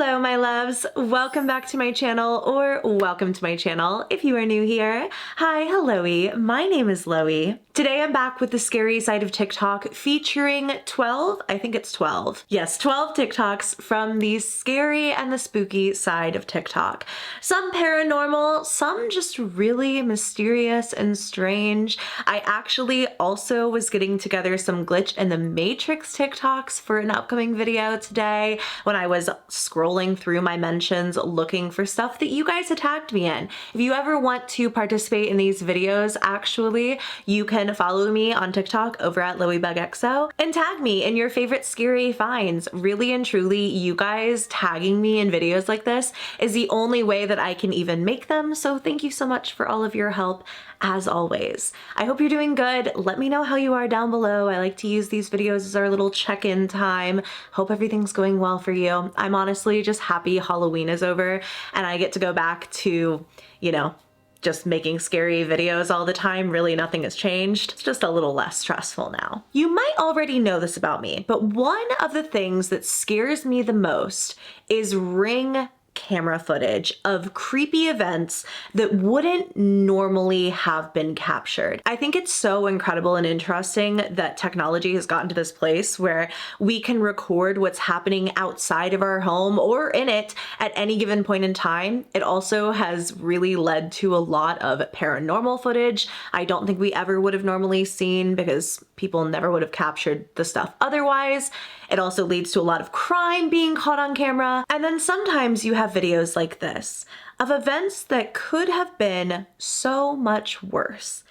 Hello my loves, welcome back to my channel, or welcome to my channel if you are new here. Hi, hello-y, my name is Loey. Today I'm back with the scary side of TikTok featuring 12, I think it's 12. Yes, 12 TikToks from the scary and the spooky side of TikTok. Some paranormal, some just really mysterious and strange. I actually also was getting together some glitch in the Matrix TikToks for an upcoming video today when I was scrolling through my mentions looking for stuff that you guys had tagged me in. If you ever want to participate in these videos, actually, you can follow me on TikTok over at LoeyBugXO and tag me in your favorite scary finds. Really and truly, you guys tagging me in videos like this is the only way that I can even make them, so thank you so much for all of your help as always. I hope you're doing good. Let me know how you are down below. I like to use these videos as our little check-in time. Hope everything's going well for you. I'm honestly just happy Halloween is over and I get to go back to, you know, just making scary videos all the time. Really nothing has changed. It's just a little less stressful now. You might already know this about me, but one of the things that scares me the most is Ring camera footage of creepy events that wouldn't normally have been captured. I think it's so incredible and interesting that technology has gotten to this place where we can record what's happening outside of our home or in it at any given point in time. It also has really led to a lot of paranormal footage I don't think we ever would have normally seen because people never would have captured the stuff otherwise. It also leads to a lot of crime being caught on camera. And then sometimes you have videos like this of events that could have been so much worse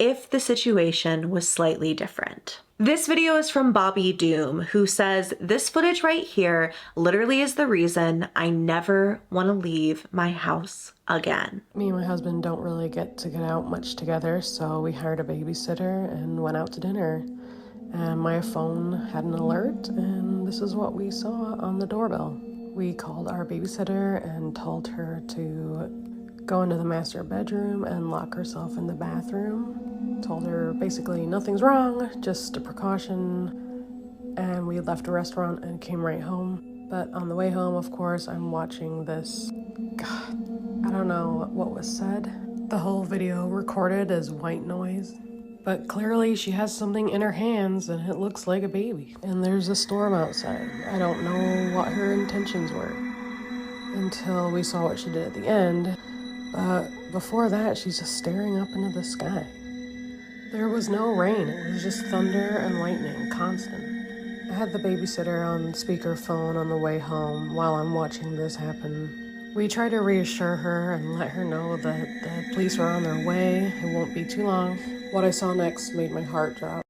if the situation was slightly different. This video is from Bobby Doom, who says, "This footage right here literally is the reason I never want to leave my house again." Me and my husband don't really get out much together, so we hired a babysitter and went out to dinner. And my phone had an alert, and this is what we saw on the doorbell. We called our babysitter and told her to go into the master bedroom and lock herself in the bathroom. Told her basically nothing's wrong, just a precaution. And we left the restaurant and came right home. But on the way home, of course, I'm watching this. God, I don't know what was said. The whole video recorded as white noise. But clearly she has something in her hands and it looks like a baby. And there's a storm outside. I don't know what her intentions were until we saw what she did at the end. But before that, she's just staring up into the sky. There was no rain. It was just thunder and lightning, constant. I had the babysitter on speakerphone on the way home while I'm watching this happen. We tried to reassure her and let her know that the police are on their way. It won't be too long. What I saw next made my heart drop.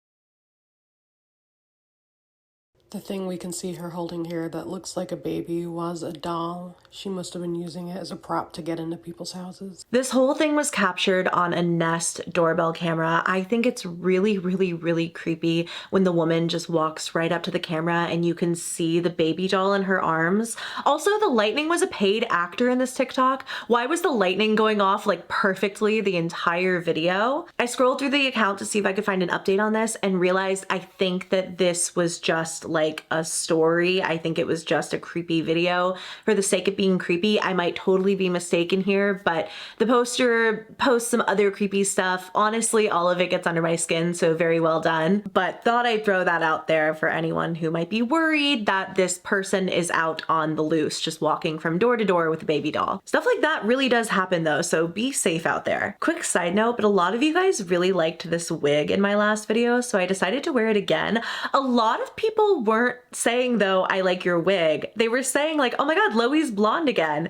The thing we can see her holding here that looks like a baby was a doll. She must have been using it as a prop to get into people's houses. This whole thing was captured on a Nest doorbell camera. I think it's really, really, really creepy when the woman just walks right up to the camera and you can see the baby doll in her arms. Also, the lightning was a paid actor in this TikTok. Why was the lightning going off like perfectly the entire video? I scrolled through the account to see if I could find an update on this and realized I think that this was just like a story. I think it was just a creepy video for the sake of being creepy. I might totally be mistaken here, but the poster posts some other creepy stuff. Honestly, all of it gets under my skin, so very well done. But thought I'd throw that out there for anyone who might be worried that this person is out on the loose, just walking from door to door with a baby doll. Stuff like that really does happen though, so be safe out there. Quick side note, but a lot of you guys really liked this wig in my last video, so I decided to wear it again. A lot of people weren't saying though, "I like your wig." They were saying like, "Oh my god, Loey's blonde again."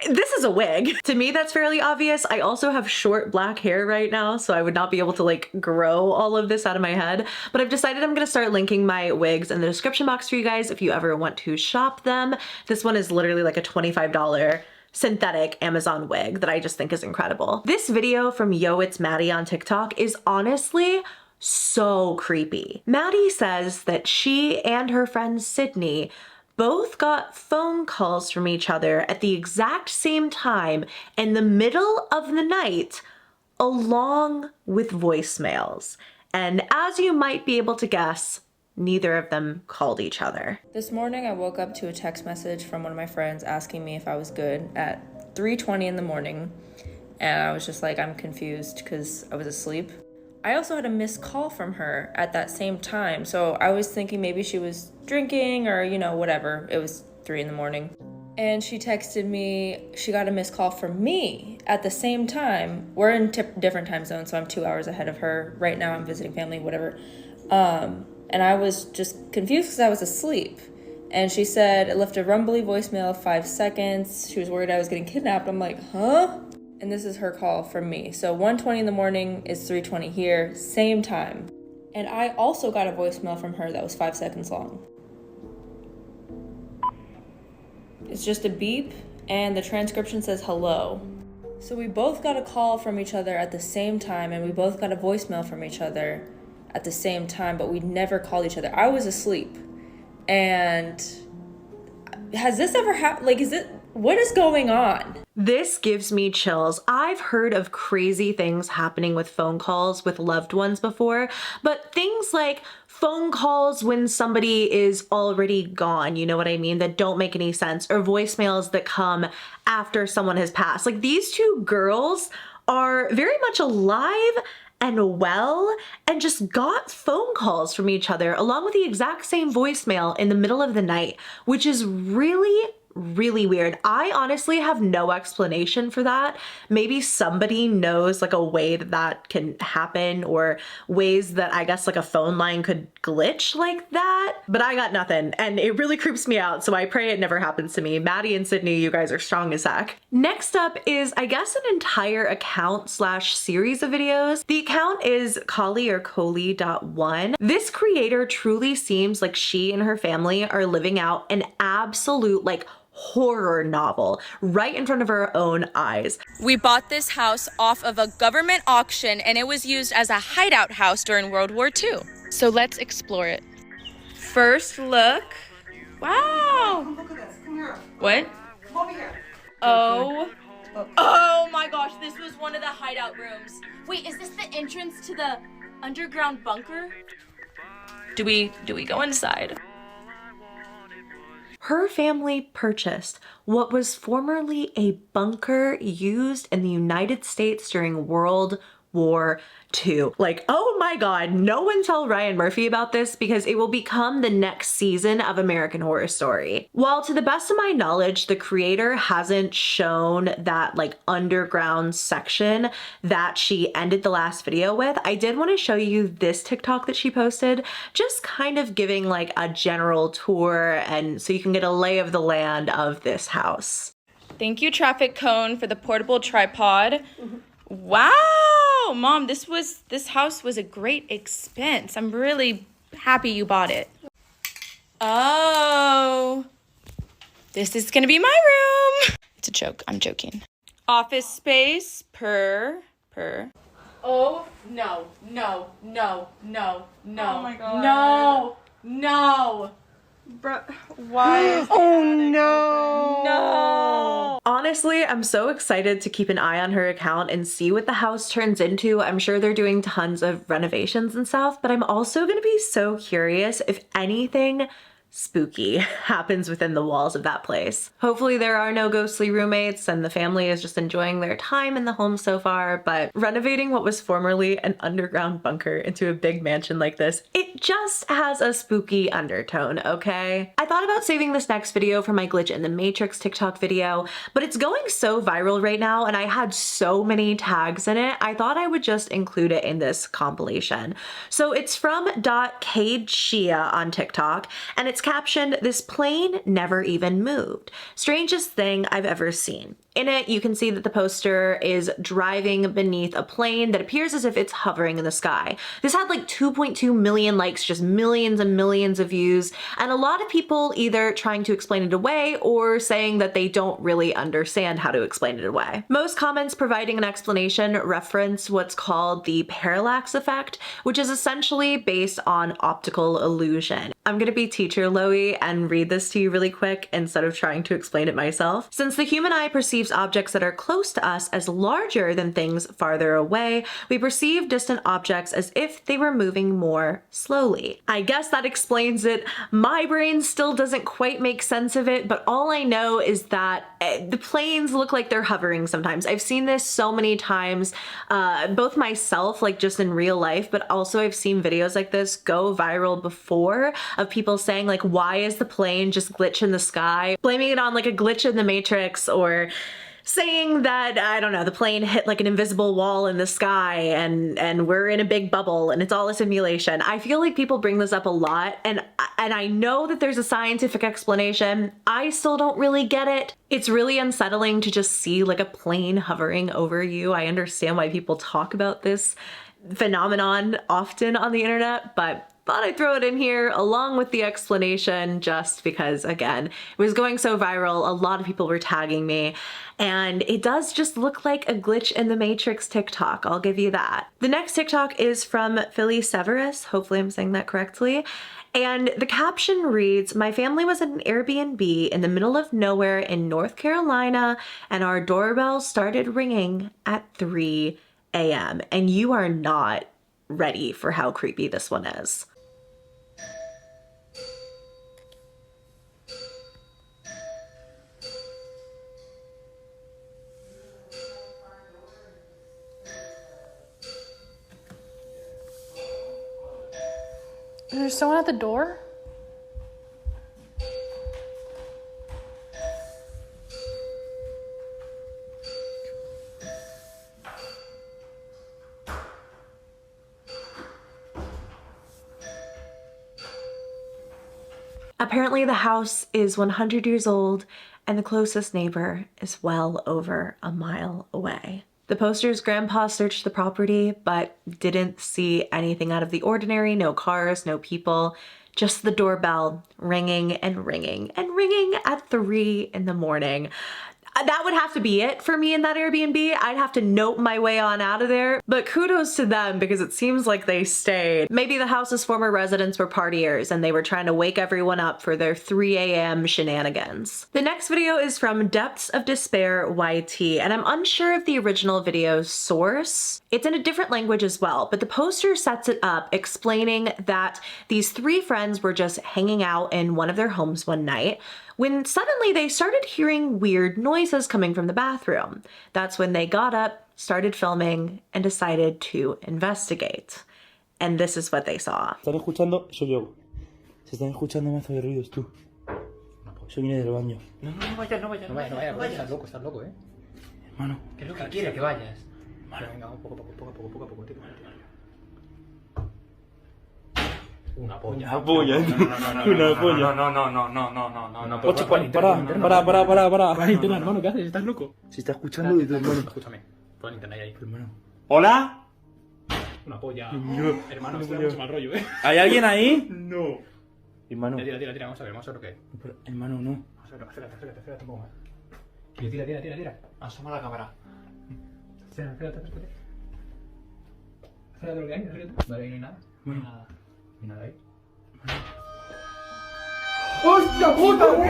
This is a wig. To me, that's fairly obvious. I also have short black hair right now, so I would not be able to like grow all of this out of my head. But I've decided I'm gonna start linking my wigs in the description box for you guys if you ever want to shop them. This one is literally like a $25 synthetic Amazon wig that I just think is incredible. This video from Yo It's Maddie on TikTok is honestly so creepy. Maddie says that she and her friend Sydney both got phone calls from each other at the exact same time in the middle of the night, along with voicemails. And as you might be able to guess, neither of them called each other. This morning I woke up to a text message from one of my friends asking me if I was good at 3:20 in the morning, and I was just like, I'm confused because I was asleep. I also had a missed call from her at that same time, so I was thinking maybe she was drinking or, you know, whatever. It was 3 in the morning. And she texted me, she got a missed call from me at the same time. We're in different time zones, so I'm 2 hours ahead of her. Right now I'm visiting family, whatever. And I was just confused because I was asleep. And she said it left a rumbly voicemail of 5 seconds. She was worried I was getting kidnapped. I'm like, huh? And this is her call from me. So 1:20 in the morning is 3:20 here, same time. And I also got a voicemail from her that was 5 seconds long. It's just a beep, and the transcription says hello. So we both got a call from each other at the same time, and we both got a voicemail from each other at the same time, but we never called each other. I was asleep. And has this ever happened? Like, what is going on? This gives me chills. I've heard of crazy things happening with phone calls with loved ones before, but things like phone calls when somebody is already gone, you know what I mean, that don't make any sense, or voicemails that come after someone has passed. Like, these two girls are very much alive and well, and just got phone calls from each other along with the exact same voicemail in the middle of the night, which is really weird. I honestly have no explanation for that. Maybe somebody knows like a way that can happen, or ways that I guess like a phone line could glitch like that, but I got nothing, and it really creeps me out, so I pray it never happens to me. Maddie and Sydney, you guys are strong as heck. Next up is, I guess, an entire account slash series of videos. The account is Collie or Coley.1. This creator truly seems like she and her family are living out an absolute like horror novel right in front of our own eyes. We bought this house off of a government auction, and it was used as a hideout house during World War II. So let's explore it. First look. Wow. Look at this. Come here. What? Come over here. Oh my gosh, this was one of the hideout rooms. Wait, is this the entrance to the underground bunker? Do we go inside? Her family purchased what was formerly a bunker used in the United States during World War II. Like, oh my God, no one tell Ryan Murphy about this, because it will become the next season of American Horror Story. While to the best of my knowledge, the creator hasn't shown that like underground section that she ended the last video with, I did want to show you this TikTok that she posted, just kind of giving like a general tour, and so you can get a lay of the land of this house. Thank you, traffic cone, for the portable tripod. Wow, Mom, this house was a great expense. I'm really happy you bought it. Oh, this is gonna be my room. It's a joke, I'm joking. Office space, per. Oh, no. Oh my God. No. Bruh, why is the attic open? No. Honestly, I'm so excited to keep an eye on her account and see what the house turns into. I'm sure they're doing tons of renovations and stuff, but I'm also gonna be so curious if anything spooky happens within the walls of that place. Hopefully there are no ghostly roommates and the family is just enjoying their time in the home so far, but renovating what was formerly an underground bunker into a big mansion like this, it just has a spooky undertone, okay? I thought about saving this next video for my Glitch in the Matrix TikTok video, but it's going so viral right now and I had so many tags in it, I thought I would just include it in this compilation. So it's from .KadeShia on TikTok, and it's captioned, "This plane never even moved. Strangest thing I've ever seen." In it, you can see that the poster is driving beneath a plane that appears as if it's hovering in the sky. This had like 2.2 million likes, just millions and millions of views, and a lot of people either trying to explain it away or saying that they don't really understand how to explain it away. Most comments providing an explanation reference what's called the parallax effect, which is essentially based on optical illusion. I'm gonna be teacher Loey and read this to you really quick instead of trying to explain it myself. Since the human eye perceives perceives objects that are close to us as larger than things farther away. We perceive distant objects as if they were moving more slowly. I guess that explains it. My brain still doesn't quite make sense of it, but all I know is that the planes look like they're hovering sometimes. I've seen this so many times, both myself, like just in real life, but also I've seen videos like this go viral before of people saying like, why is the plane just glitch in the sky? Blaming it on like a glitch in the Matrix, or saying that, I don't know, the plane hit like an invisible wall in the sky and we're in a big bubble and it's all a simulation. I feel like people bring this up a lot, and I know that there's a scientific explanation. I still don't really get it. It's really unsettling to just see like a plane hovering over you. I understand why people talk about this phenomenon often on the internet, but thought I'd throw it in here along with the explanation just because, again, it was going so viral. A lot of people were tagging me, and it does just look like a glitch in the Matrix TikTok. I'll give you that. The next TikTok is from Philly Severus. Hopefully I'm saying that correctly. And the caption reads, "My family was at an Airbnb in the middle of nowhere in North Carolina, and our doorbell started ringing at 3 a.m. And you are not ready for how creepy this one is." Is there someone at the door? Apparently the house is 100 years old and the closest neighbor is well over a mile away. The poster's grandpa searched the property but didn't see anything out of the ordinary. No cars, no people, just the doorbell ringing and ringing and ringing at 3 in the morning. That would have to be it for me in that Airbnb. I'd have to note my way on out of there, but kudos to them because it seems like they stayed. Maybe the house's former residents were partiers and they were trying to wake everyone up for their 3 a.m. shenanigans. The next video is from Depths of Despair YT, and I'm unsure of the original video's source. It's in a different language as well, but the poster sets it up explaining that these 3 friends were just hanging out in one of their homes one night when suddenly they started hearing weird noises coming from the bathroom. That's when they got up, started filming, and decided to investigate. And this is what they saw. ¿Están escuchando? Soy yo. Se están escuchando mazo de ruidos, tú. Yo vine del baño. No vayas, estás loco, ¿eh? Hermano. ¿Qué es lo que quiere que vayas? Vale, venga, poco a poco, tío. Una polla. Una polla. Una polla. No. Ocho, para. Pon linterna, hermano, ¿qué haces? ¿Estás loco? Se está escuchando de tu hermano. Escúchame. Pon linterna ahí, hermano. ¿Hola? Una polla. No. Hermano, esto da mucho mal rollo, ¿eh? ¿Hay alguien ahí? No. Hermano. Tira, vamos a ver lo que es. Pero, hermano, no. Acércate un poco más. Tira. Asoma la cámara. Acércate. Acércate lo que hay, acércate. Vale, ahí no hay nada. No hay nada. ¿Y nada ahí? ¡Hostia puta, güey!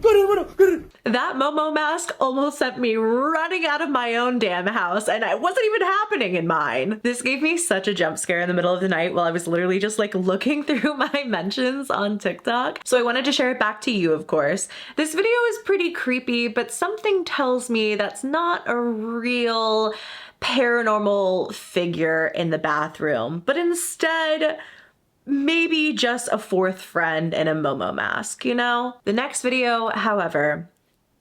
¡Corre! That Momo mask almost sent me running out of my own damn house, and it wasn't even happening in mine. This gave me such a jump scare in the middle of the night while I was literally just like looking through my mentions on TikTok. So I wanted to share it back to you, of course. This video is pretty creepy, but something tells me that's not a real paranormal figure in the bathroom, but instead maybe just a 4th friend in a Momo mask, you know? The next video, however,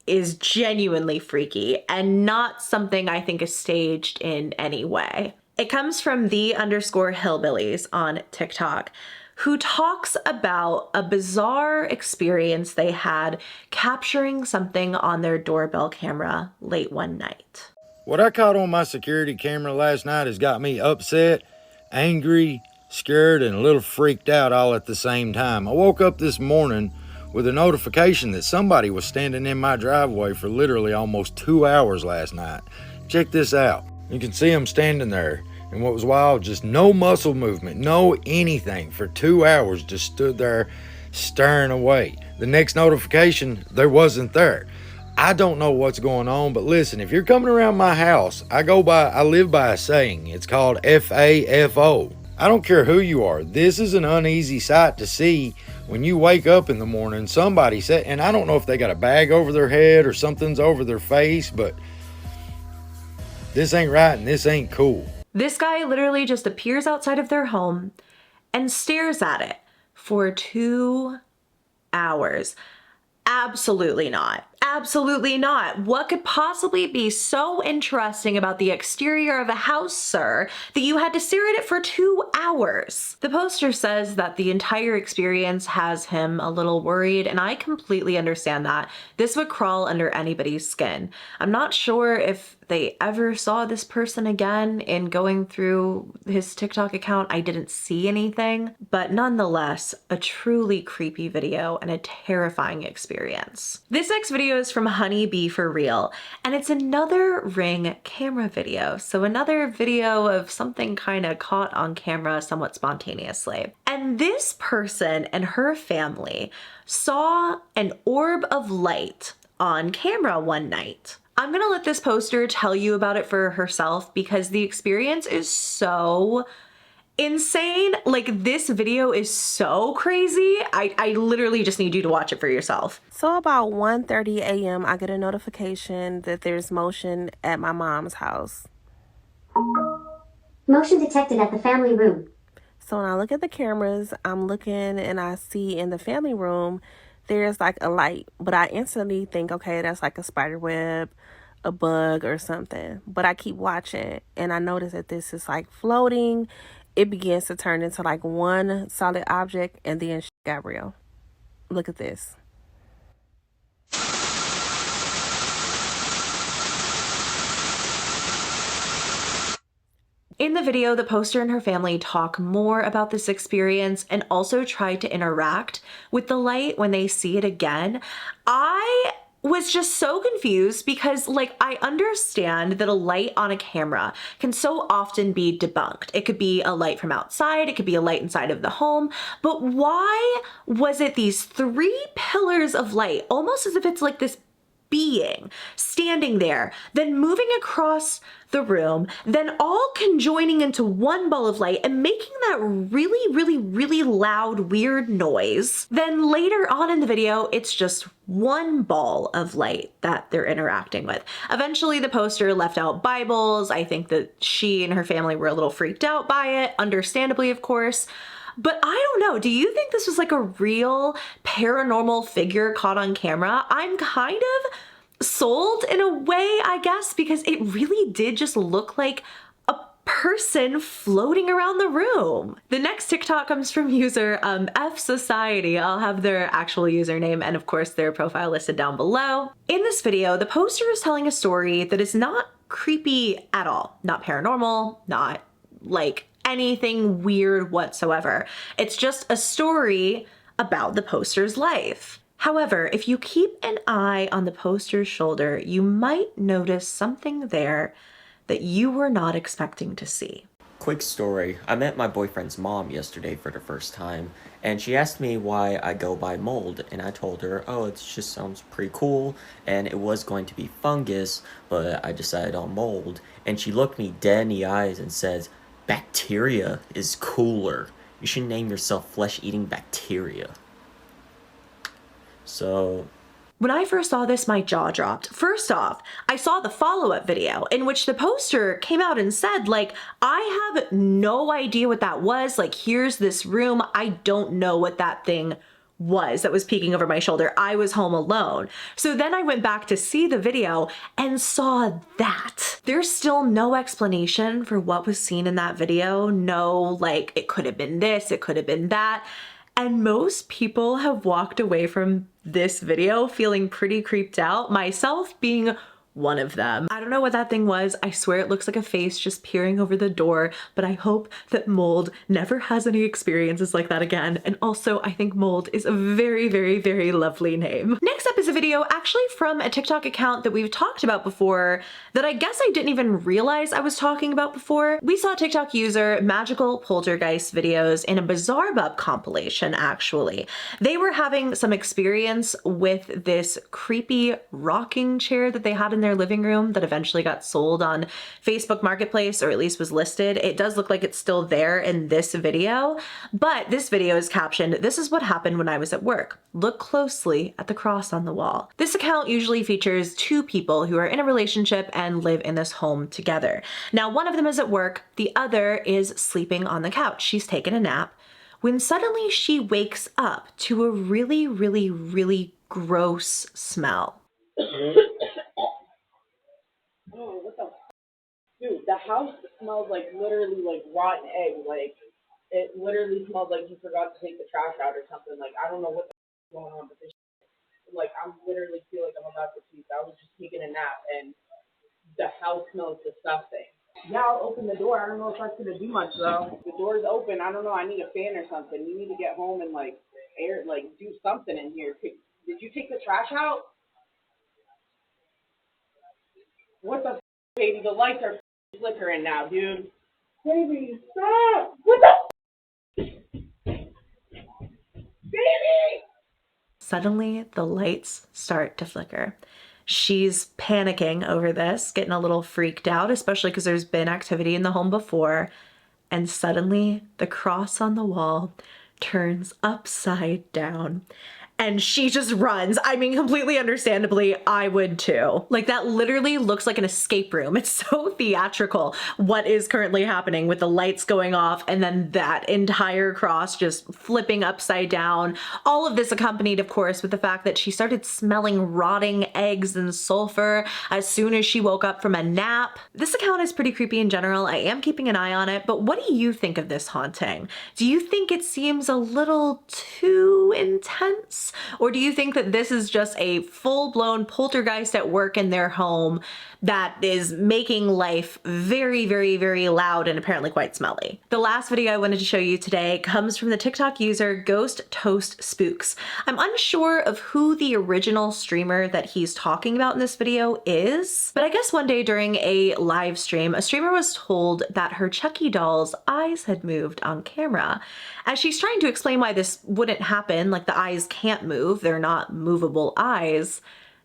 is genuinely freaky and not something I think is staged in any way. It comes from the_hillbillies on TikTok, who talks about a bizarre experience they had capturing something on their doorbell camera late one night. What I caught on my security camera last night has got me upset, angry, scared, and a little freaked out all at the same time. I woke up this morning with a notification that somebody was standing in my driveway for literally almost 2 hours last night. Check this out. You can see them standing there, and what was wild, just no muscle movement, no anything. For 2 hours, just stood there staring away. The next notification, there wasn't there. I don't know what's going on, but listen, if you're coming around my house, I live by a saying. It's called FAFO. I don't care who you are. This is an uneasy sight to see when you wake up in the morning. Somebody said, and I don't know if they got a bag over their head or something's over their face, but this ain't right and this ain't cool. This guy literally just appears outside of their home and stares at it for 2 hours. Absolutely not. Absolutely not. What could possibly be so interesting about the exterior of a house, sir, that you had to stare at it for 2 hours? The poster says that the entire experience has him a little worried, and I completely understand that. This would crawl under anybody's skin. I'm not sure if they ever saw this person again. In going through his TikTok account, I didn't see anything, but nonetheless, a truly creepy video and a terrifying experience. This next video is from Honeybee for Real, and it's another Ring camera video. So another video of something kind of caught on camera somewhat spontaneously. And this person and her family saw an orb of light on camera one night. I'm gonna let this poster tell you about it for herself because the experience is so insane. Like, this video is so crazy. I literally just need you to watch it for yourself. So about 1:30 a.m. I get a notification that there's motion at my mom's house. Motion detected at the family room. So when I look at the cameras, I'm looking and I see in the family room there's like a light, but I instantly think, okay, that's like a spider web, a bug or something. But I keep watching and I notice that this is like floating. It begins to turn into like one solid object, and then shit got real. Look at this. In the video, the poster and her family talk more about this experience and also try to interact with the light when they see it again. I was just so confused because, like, I understand that a light on a camera can so often be debunked. It could be a light from outside, it could be a light inside of the home, but why was it these 3 pillars of light, almost as if it's like this being standing there, then moving across the room, then all conjoining into one ball of light and making that really loud, weird noise. Then later on in the video, it's just one ball of light that they're interacting with. Eventually, the poster left out Bibles. I think that she and her family were a little freaked out by it, understandably, of course. But I don't know, do you think this was like a real paranormal figure caught on camera? I'm kind of sold in a way, I guess, because it really did just look like a person floating around the room. The next TikTok comes from user F Society. I'll have their actual username and of course their profile listed down below. In this video, the poster is telling a story that is not creepy at all. Not paranormal, not like anything weird whatsoever. It's just a story about the poster's life. However, if you keep an eye on the poster's shoulder, you might notice something there that you were not expecting to see. Quick story, I met my boyfriend's mom yesterday for the first time, and she asked me why I go by mold, and I told her, oh, it just sounds pretty cool, and it was going to be fungus, but I decided on mold, and she looked me dead in the eyes and says, bacteria is cooler. You should name yourself flesh-eating bacteria. So when I first saw this, my jaw dropped. First off, I saw the follow-up video in which the poster came out and said, like, I have no idea what that was. Like, here's this room. I don't know what that thing was that was peeking over my shoulder. I was home alone. So then I went back to see the video and saw that. There's still no explanation for what was seen in that video. No, like, it could have been this, it could have been that. And most people have walked away from this video feeling pretty creeped out, myself being one of them. I don't know what that thing was. I swear it looks like a face just peering over the door, but I hope that Mold never has any experiences like that again. And also, I think Mold is a very lovely name. Next up is a a video actually from a TikTok account that we've talked about before that I guess I didn't even realize I was talking about before. We saw TikTok user Magical Poltergeist videos in a Bizarre Bub compilation, actually. They were having some experience with this creepy rocking chair that they had in their living room that eventually got sold on Facebook Marketplace, or at least was listed. It does look like it's still there in this video, but this video is captioned, "This is what happened when I was at work. Look closely at the cross on the wall." This account usually features two people who are in a relationship and live in this home together. Now, one of them is at work, the other is sleeping on the couch. She's taken a nap when suddenly she wakes up to a really, really, really gross smell. Oh, what the dude, the house smells like literally like rotten egg. Like, it literally smells like you forgot to take the trash out or something. Like, I don't know what the is going on, but this like, I'm literally feel like I'm about to puke. I was just taking a nap and the house smells disgusting. Yeah, I'll open the door. I don't know if that's gonna do much though. The door's open. I don't know. I need a fan or something. You need to get home and like air, like do something in here. Did you take the trash out? What the baby? The lights are flickering now, dude. Baby, stop! What the baby? Suddenly, the lights start to flicker. She's panicking over this, getting a little freaked out, especially because there's been activity in the home before. And suddenly, the cross on the wall turns upside down. And she just runs. I mean, completely understandably, I would too. Like, that literally looks like an escape room. It's so theatrical what is currently happening with the lights going off and then that entire cross just flipping upside down. All of this accompanied, of course, with the fact that she started smelling rotting eggs and sulfur as soon as she woke up from a nap. This account is pretty creepy in general. I am keeping an eye on it, but what do you think of this haunting? Do you think it seems a little too intense? Or do you think that this is just a full-blown poltergeist at work in their home that is making life very, very, very loud and apparently quite smelly? The last video I wanted to show you today comes from the TikTok user Ghost Toast Spooks. I'm unsure of who the original streamer that he's talking about in this video is, but I guess one day during a live stream, a streamer was told that her Chucky doll's eyes had moved on camera. As she's trying to explain why this wouldn't happen, like the eyes can't move, they're not movable eyes,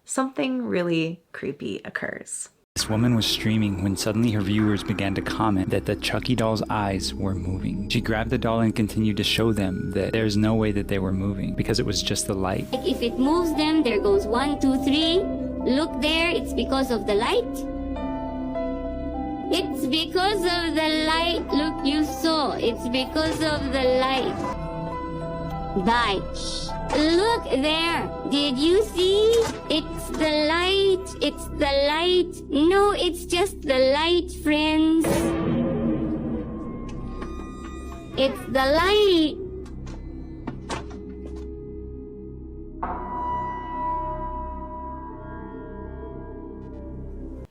something really creepy occurs. This woman was streaming when suddenly her viewers began to comment that the Chucky doll's eyes were moving. She grabbed the doll and continued to show them that there's no way that they were moving because it was just the light. If it moves them, there goes 1, 2, 3. Look there, it's because of the light. It's because of the light. Look, you saw. It's because of the light. Bye. Look there. Did you see? It's the light. It's the light. No, it's just the light, friends. It's the light.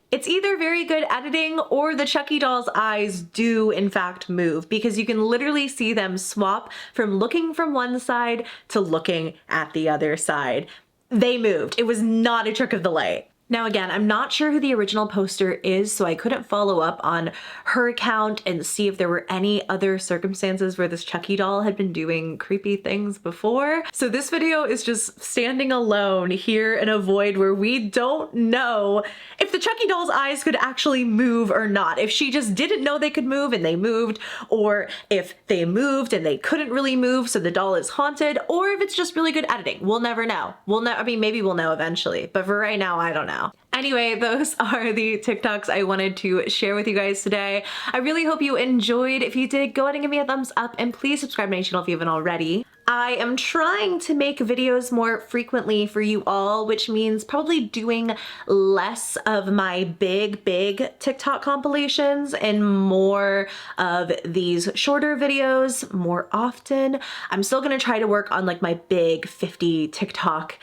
It's either very good editing or the Chucky doll's eyes do in fact move, because you can literally see them swap from looking from one side to looking at the other side. They moved. It was not a trick of the light. Now again, I'm not sure who the original poster is, so I couldn't follow up on her account and see if there were any other circumstances where this Chucky doll had been doing creepy things before. So this video is just standing alone here in a void where we don't know if the Chucky doll's eyes could actually move or not. If she just didn't know they could move and they moved, or if they moved and they couldn't really move so the doll is haunted, or if it's just really good editing. We'll never know. I mean, maybe we'll know eventually, but for right now, I don't know. Anyway, those are the TikToks I wanted to share with you guys today. I really hope you enjoyed. If you did, go ahead and give me a thumbs up and please subscribe to my channel if you haven't already. I am trying to make videos more frequently for you all, which means probably doing less of my big TikTok compilations and more of these shorter videos more often. I'm still gonna try to work on like my big 50 TikTok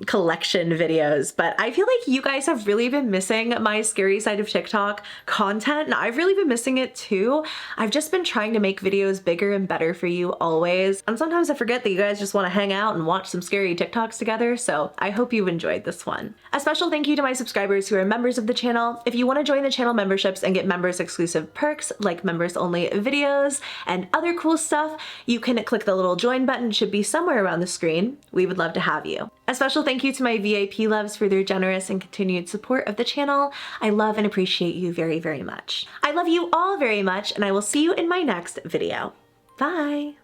collection videos, but I feel like you guys have really been missing my scary side of TikTok content, and I've really been missing it too. I've just been trying to make videos bigger and better for you always, and sometimes sometimes I forget that you guys just want to hang out and watch some scary TikToks together, so I hope you enjoyed this one. A special thank you to my subscribers who are members of the channel. If you want to join the channel memberships and get members exclusive perks like members only videos and other cool stuff, you can click the little join button. It should be somewhere around the screen. We would love to have you. A special thank you to my VIP loves for their generous and continued support of the channel. I love and appreciate you very, very much. I love you all very much, and I will see you in my next video. Bye!